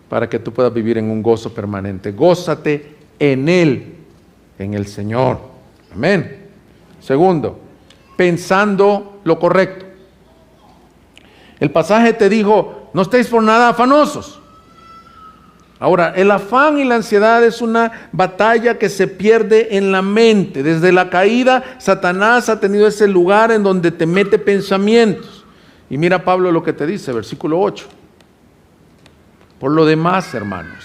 para que tú puedas vivir en un gozo permanente. Gózate en Él, en el Señor. Amén. Segundo, pensando lo correcto. El pasaje te dijo, no estéis por nada afanosos. Ahora, el afán y la ansiedad es una batalla que se pierde en la mente. Desde la caída, Satanás ha tenido ese lugar en donde te mete pensamientos. Y mira Pablo lo que te dice, versículo 8. Por lo demás, hermanos,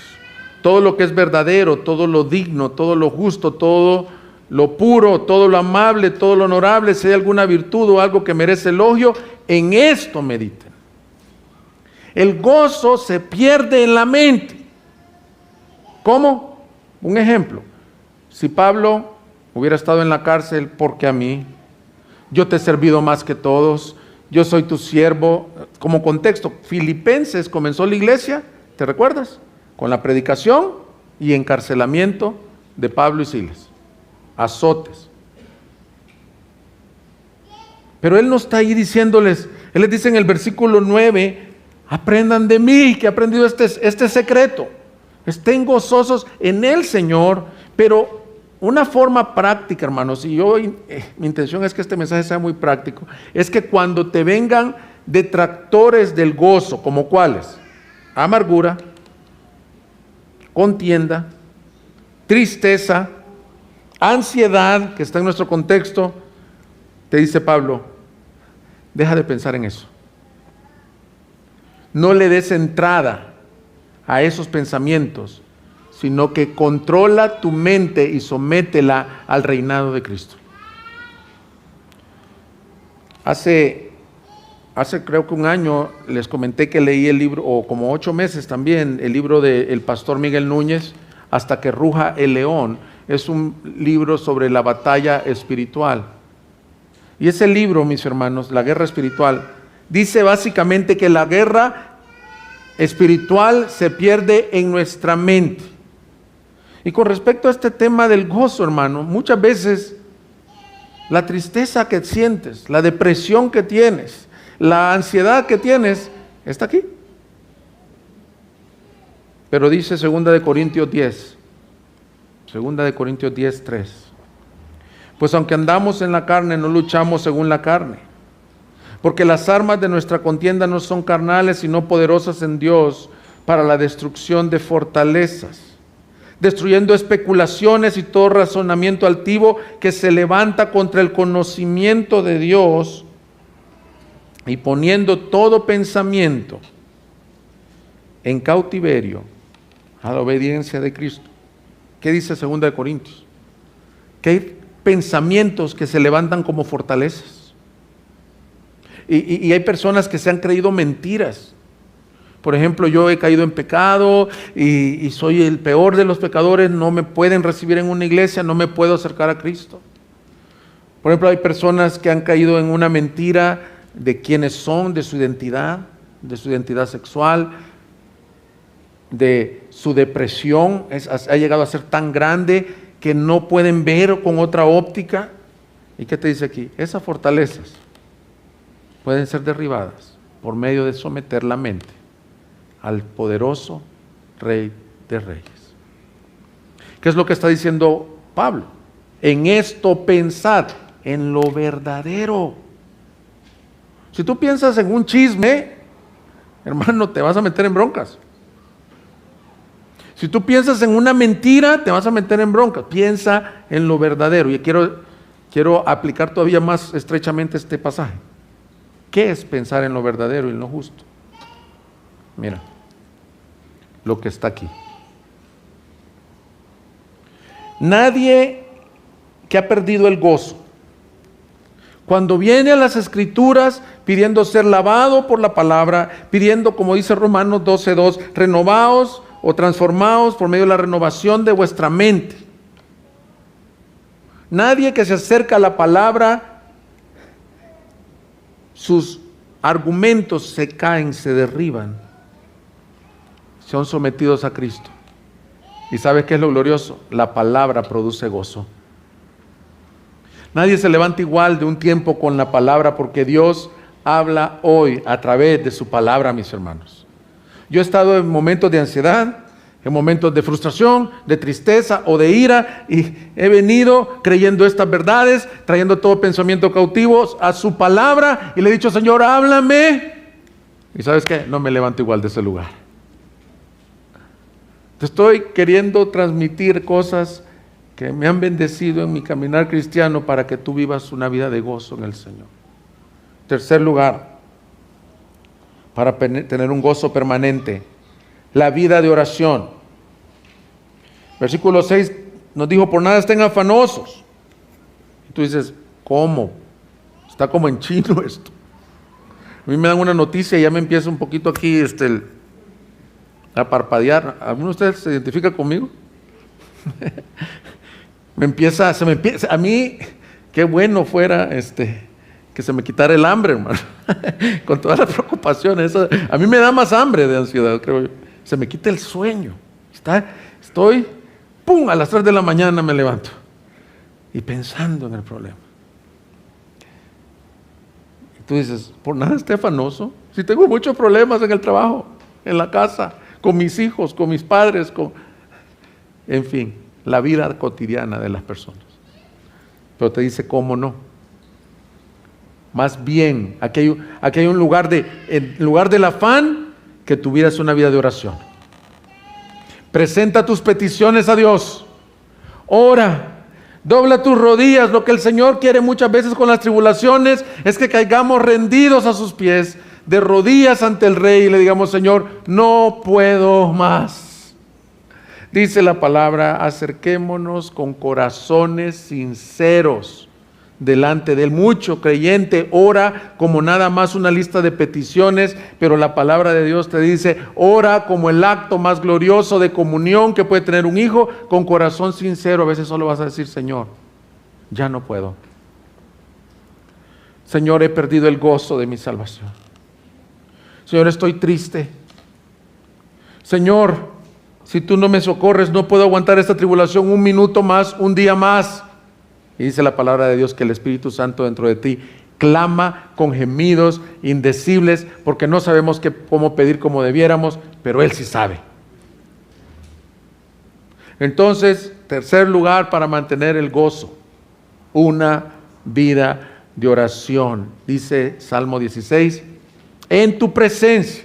todo lo que es verdadero, todo lo digno, todo lo justo, todo lo puro, todo lo amable, todo lo honorable, si hay alguna virtud o algo que merece elogio, en esto mediten. El gozo se pierde en la mente. ¿Cómo? Un ejemplo. Si Pablo hubiera estado en la cárcel, porque a mí, yo te he servido más que todos, yo soy tu siervo. Como contexto, Filipenses comenzó la iglesia, ¿te recuerdas? Con la predicación y encarcelamiento de Pablo y Silas, azotes. Pero él no está ahí diciéndoles, él les dice en el versículo 9, aprendan de mí, que he aprendido este secreto. Estén gozosos en el Señor, pero una forma práctica, hermanos, y mi intención es que este mensaje sea muy práctico, es que cuando te vengan detractores del gozo, ¿como cuáles? Amargura, contienda, tristeza, ansiedad, que está en nuestro contexto, te dice Pablo, deja de pensar en eso. No le des entrada a esos pensamientos, sino que controla tu mente y sométela al reinado de Cristo. Hace creo que un año les comenté que leí el libro, o como 8 meses también, el libro del pastor Miguel Núñez, Hasta que ruja el león. Es un libro sobre la batalla espiritual. Y ese libro, mis hermanos, La guerra espiritual, dice básicamente que la guerra espiritual se pierde en nuestra mente. Y con respecto a este tema del gozo, hermano, muchas veces la tristeza que sientes, la depresión que tienes, la ansiedad que tienes, está aquí. Pero dice 2 de Corintios 10, 2 de Corintios 10, 3. Pues aunque andamos en la carne, no luchamos según la carne. Porque las armas de nuestra contienda no son carnales, sino poderosas en Dios para la destrucción de fortalezas, destruyendo especulaciones y todo razonamiento altivo que se levanta contra el conocimiento de Dios, y poniendo todo pensamiento en cautiverio a la obediencia de Cristo. ¿Qué dice 2 de Corintios? Que hay pensamientos que se levantan como fortalezas. Y hay personas que se han creído mentiras. Por ejemplo, yo he caído en pecado y soy el peor de los pecadores, no me pueden recibir en una iglesia, no me puedo acercar a Cristo. Por ejemplo, hay personas que han caído en una mentira de quiénes son, de su identidad sexual, de su depresión, ha llegado a ser tan grande que no pueden ver con otra óptica. ¿Y qué te dice aquí? Esas fortalezas pueden ser derribadas por medio de someter la mente al poderoso Rey de Reyes. ¿Qué es lo que está diciendo Pablo? En esto pensad, en lo verdadero. Si tú piensas en un chisme, hermano, te vas a meter en broncas. Si tú piensas en una mentira, te vas a meter en broncas. Piensa en lo verdadero. Y quiero aplicar todavía más estrechamente este pasaje. ¿Qué es pensar en lo verdadero y en lo justo? Mira, lo que está aquí. Nadie que ha perdido el gozo, cuando viene a las Escrituras pidiendo ser lavado por la palabra, pidiendo, como dice Romanos 12:2, renovaos o transformaos por medio de la renovación de vuestra mente. Nadie que se acerca a la palabra, sus argumentos se caen, se derriban, son sometidos a Cristo. ¿Y sabes qué es lo glorioso? La palabra produce gozo. Nadie se levanta igual de un tiempo con la palabra, porque Dios habla hoy a través de su palabra, mis hermanos. Yo he estado en momentos de ansiedad, en momentos de frustración, de tristeza o de ira, y he venido creyendo estas verdades, trayendo todo pensamiento cautivo a su palabra, y le he dicho: Señor, háblame. Y ¿sabes qué? No me levanto igual de ese lugar. Te estoy queriendo transmitir cosas que me han bendecido en mi caminar cristiano para que tú vivas una vida de gozo en el Señor. Tercer lugar, para tener un gozo permanente, la vida de oración. Versículo 6 nos dijo, por nada estén afanosos. Y tú dices, ¿cómo? Está como en chino esto. A mí me dan una noticia y ya me empieza un poquito aquí a parpadear. ¿Alguno de ustedes se identifica conmigo? A mí, qué bueno fuera que se me quitara el hambre, hermano. Con todas las preocupaciones. A mí me da más hambre de ansiedad, creo yo. Se me quita el sueño. Estoy, ¡pum!, a las 3 de la mañana me levanto. Y pensando en el problema. Y tú dices, por nada esté afanoso. Si tengo muchos problemas en el trabajo, en la casa, con mis hijos, con mis padres, en fin, la vida cotidiana de las personas. Pero te dice, ¿cómo no? Más bien, aquí hay un lugar en lugar del afán, que tuvieras una vida de oración. Presenta tus peticiones a Dios. Ora, dobla tus rodillas. Lo que el Señor quiere muchas veces con las tribulaciones es que caigamos rendidos a sus pies, de rodillas ante el Rey, y le digamos, Señor, no puedo más. Dice la palabra, acerquémonos con corazones sinceros delante de Él. Mucho creyente ora como nada más una lista de peticiones, pero la palabra de Dios te dice, ora como el acto más glorioso de comunión que puede tener un hijo, con corazón sincero. A veces solo vas a decir, Señor, ya no puedo. Señor, he perdido el gozo de mi salvación. Señor, estoy triste. Señor, si tú no me socorres, no puedo aguantar esta tribulación un minuto más, un día más. Y dice la palabra de Dios que el Espíritu Santo dentro de ti clama con gemidos indecibles, porque no sabemos cómo pedir como debiéramos, pero Él sí sabe. Entonces, tercer lugar para mantener el gozo, una vida de oración. Dice Salmo 16, en tu presencia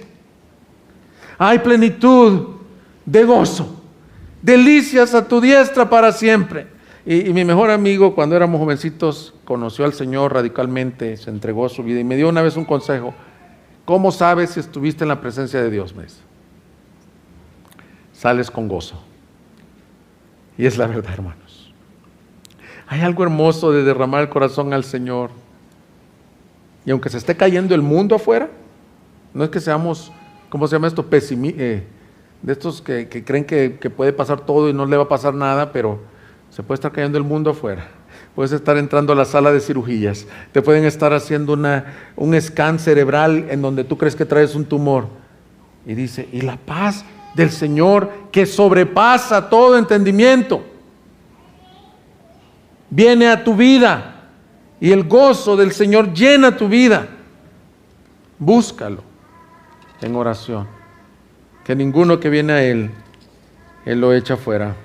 hay plenitud de gozo, delicias a tu diestra para siempre. Y mi mejor amigo, cuando éramos jovencitos, conoció al Señor radicalmente, se entregó a su vida y me dio una vez un consejo. ¿Cómo sabes si estuviste en la presencia de Dios? Me dice, sales con gozo. Y es la verdad, hermanos. Hay algo hermoso de derramar el corazón al Señor. Y aunque se esté cayendo el mundo afuera, no es que seamos, ¿cómo se llama esto? De estos que creen que puede pasar todo y no le va a pasar nada, pero se puede estar cayendo el mundo afuera. Puedes estar entrando a la sala de cirugías. Te pueden estar haciendo un scan cerebral en donde tú crees que traes un tumor. Y dice, y la paz del Señor que sobrepasa todo entendimiento viene a tu vida. Y el gozo del Señor llena tu vida. Búscalo en oración. Que ninguno que viene a Él lo echa fuera.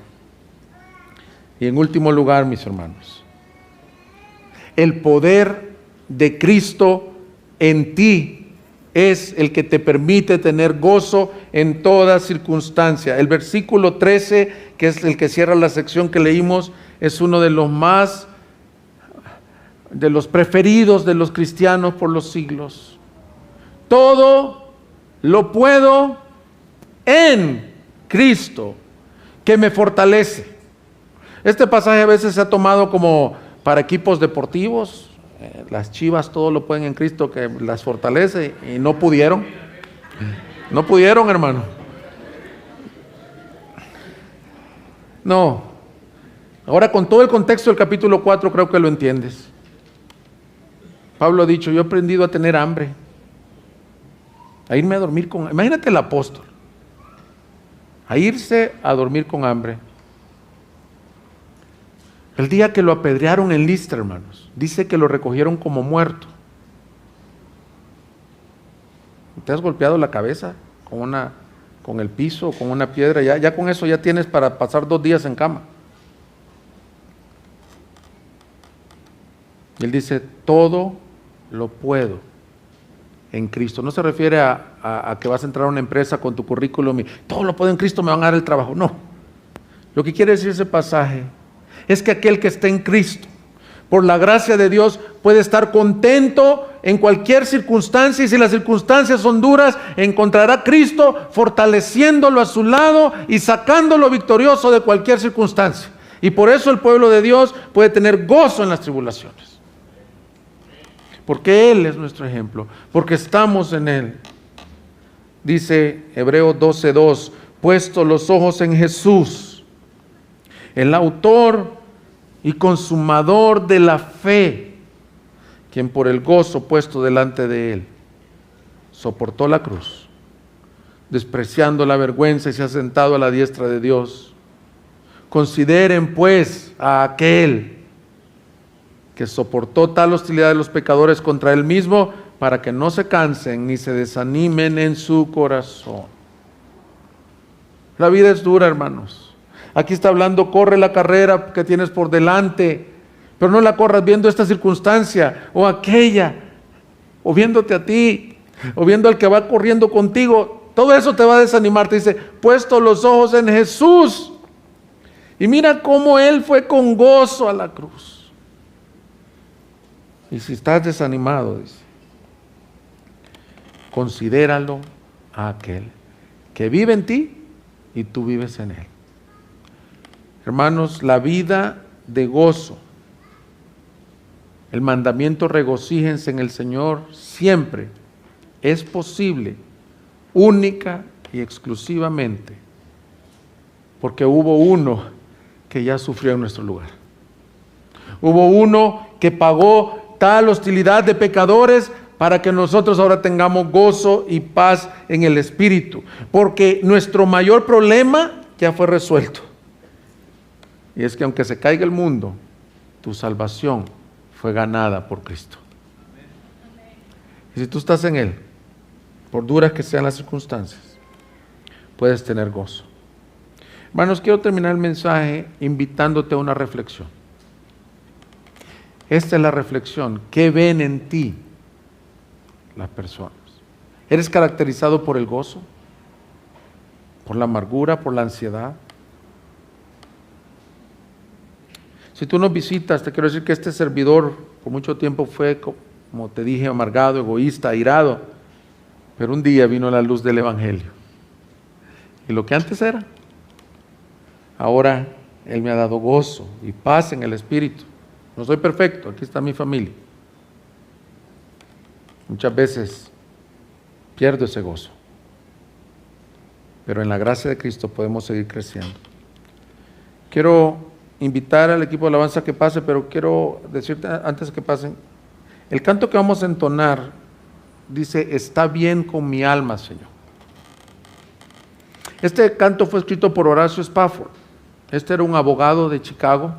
Y en último lugar, mis hermanos, el poder de Cristo en ti es el que te permite tener gozo en toda circunstancia. El versículo 13, que es el que cierra la sección que leímos, es uno de los preferidos de los cristianos por los siglos. Todo lo puedo en Cristo, que me fortalece. Este pasaje a veces se ha tomado como para equipos deportivos. Las Chivas todo lo pueden en Cristo que las fortalece, y no pudieron. No pudieron, hermano. No. Ahora, con todo el contexto del capítulo 4 creo que lo entiendes. Pablo ha dicho, yo he aprendido a tener hambre, a irme a dormir con... Imagínate el apóstol, a irse a dormir con hambre. El día que lo apedrearon en Listra, hermanos, dice que lo recogieron como muerto. ¿Te has golpeado la cabeza con el piso, con una piedra? Ya con eso ya tienes para pasar 2 días en cama. Y él dice, todo lo puedo en Cristo. No se refiere a que vas a entrar a una empresa con tu currículum y todo lo puedo en Cristo, me van a dar el trabajo. No. Lo que quiere decir ese pasaje es que aquel que está en Cristo, por la gracia de Dios, puede estar contento en cualquier circunstancia, y si las circunstancias son duras, encontrará a Cristo fortaleciéndolo a su lado y sacándolo victorioso de cualquier circunstancia. Y por eso el pueblo de Dios puede tener gozo en las tribulaciones. Porque Él es nuestro ejemplo, porque estamos en Él. Dice Hebreos 12:2, puesto los ojos en Jesús, el autor y consumador de la fe, quien por el gozo puesto delante de Él soportó la cruz, despreciando la vergüenza, y se ha sentado a la diestra de Dios. Consideren pues a aquel que soportó tal hostilidad de los pecadores contra Él mismo, para que no se cansen ni se desanimen en su corazón. La vida es dura, hermanos. Aquí está hablando, corre la carrera que tienes por delante, pero no la corras viendo esta circunstancia o aquella, o viéndote a ti, o viendo al que va corriendo contigo. Todo eso te va a desanimar. Te dice, puesto los ojos en Jesús. Y mira cómo Él fue con gozo a la cruz. Y si estás desanimado, dice, considéralo a aquel que vive en ti y tú vives en Él. Hermanos, la vida de gozo, el mandamiento regocíjense en el Señor siempre, es posible, única y exclusivamente, porque hubo uno que ya sufrió en nuestro lugar. Hubo uno que pagó tal hostilidad de pecadores para que nosotros ahora tengamos gozo y paz en el Espíritu, porque nuestro mayor problema ya fue resuelto. Y es que aunque se caiga el mundo, tu salvación fue ganada por Cristo. Y si tú estás en Él, por duras que sean las circunstancias, puedes tener gozo. Hermanos, quiero terminar el mensaje invitándote a una reflexión. Esta es la reflexión. ¿Qué ven en ti las personas? ¿Eres caracterizado por el gozo? ¿Por la amargura? ¿Por la ansiedad? Si tú nos visitas, te quiero decir que este servidor por mucho tiempo fue, como te dije, amargado, egoísta, airado, pero un día vino la luz del Evangelio. Y lo que antes era, ahora Él me ha dado gozo y paz en el Espíritu. No soy perfecto, aquí está mi familia. Muchas veces pierdo ese gozo, pero en la gracia de Cristo podemos seguir creciendo. Quiero invitar al equipo de alabanza que pase, pero quiero decirte antes que pasen, el canto que vamos a entonar dice, está bien con mi alma, Señor. Este canto fue escrito por Horacio Spafford. Este era un abogado de Chicago,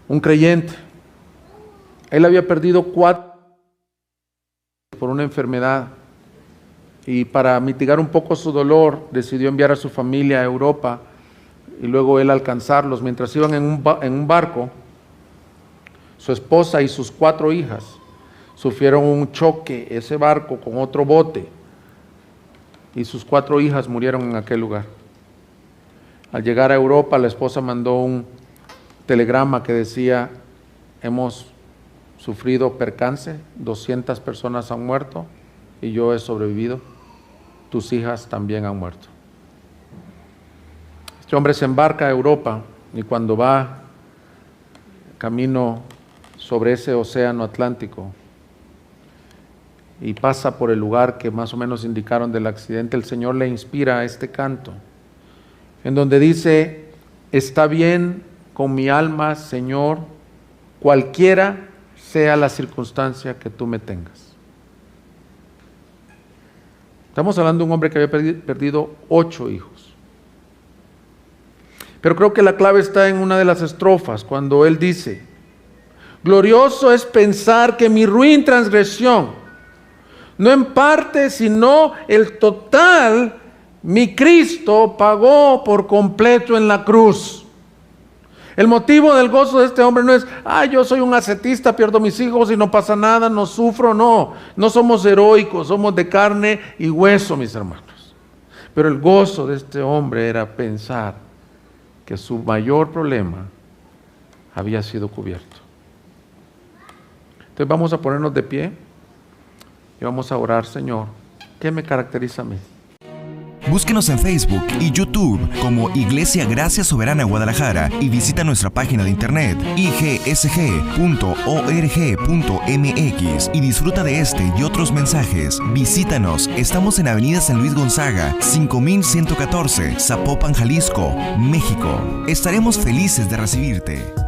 un creyente. Él había perdido 4 por una enfermedad, y para mitigar un poco su dolor decidió enviar a su familia a Europa, y luego él alcanzarlos. Mientras iban en un barco, su esposa y sus 4 hijas sufrieron un choque, ese barco con otro bote, y sus 4 hijas murieron en aquel lugar. Al llegar a Europa, la esposa mandó un telegrama que decía, hemos sufrido percance, 200 personas han muerto y yo he sobrevivido, tus hijas también han muerto. Este hombre se embarca a Europa, y cuando va camino sobre ese océano Atlántico y pasa por el lugar que más o menos indicaron del accidente, el Señor le inspira este canto, en donde dice, está bien con mi alma, Señor, cualquiera sea la circunstancia que tú me tengas. Estamos hablando de un hombre que había perdido 8 hijos. Pero creo que la clave está en una de las estrofas, cuando él dice, glorioso es pensar que mi ruin transgresión, no en parte, sino el total, mi Cristo pagó por completo en la cruz. El motivo del gozo de este hombre no es, yo soy un ascetista, pierdo mis hijos y no pasa nada, no sufro, no. No somos heroicos, somos de carne y hueso, mis hermanos. Pero el gozo de este hombre era pensar que su mayor problema había sido cubierto. Entonces vamos a ponernos de pie y vamos a orar. Señor, ¿qué me caracteriza a mí? Búsquenos en Facebook y YouTube como Iglesia Gracia Soberana Guadalajara y visita nuestra página de internet igsg.org.mx y disfruta de este y otros mensajes. Visítanos, estamos en Avenida San Luis Gonzaga, 5114, Zapopan, Jalisco, México. Estaremos felices de recibirte.